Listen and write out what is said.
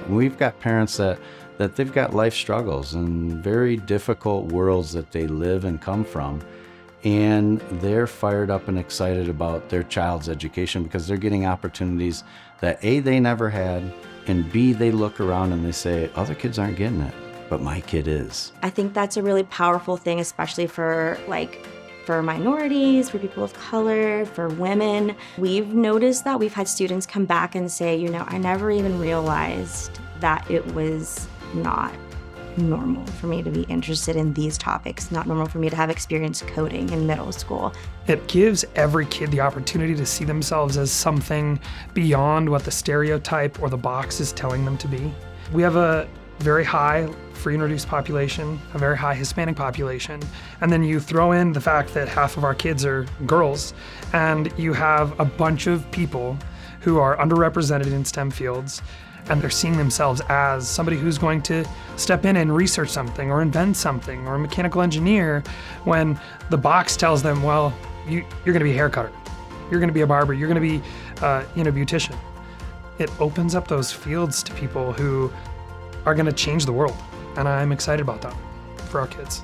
We've got parents that they've got life struggles and very difficult worlds that they live and come from. And they're fired up and excited about their child's education because they're getting opportunities that A, they never had, and B, they look around and they say, other kids aren't getting it, but my kid is. I think that's a really powerful thing, especially for minorities, for people of color, for women. We've noticed that we've had students come back and say, I never even realized that it was not normal for me to be interested in these topics, not normal for me to have experience coding in middle school. It gives every kid the opportunity to see themselves as something beyond what the stereotype or the box is telling them to be. We have a very high free and reduced population, a very high Hispanic population, and then you throw in the fact that half of our kids are girls, and you have a bunch of people who are underrepresented in STEM fields, and they're seeing themselves as somebody who's going to step in and research something or invent something or a mechanical engineer, when the box tells them, well, you're going to be a hair cutter, you're going to be a barber, you're going to be a beautician. It opens up those fields to people who are going to change the world, and I'm excited about that for our kids.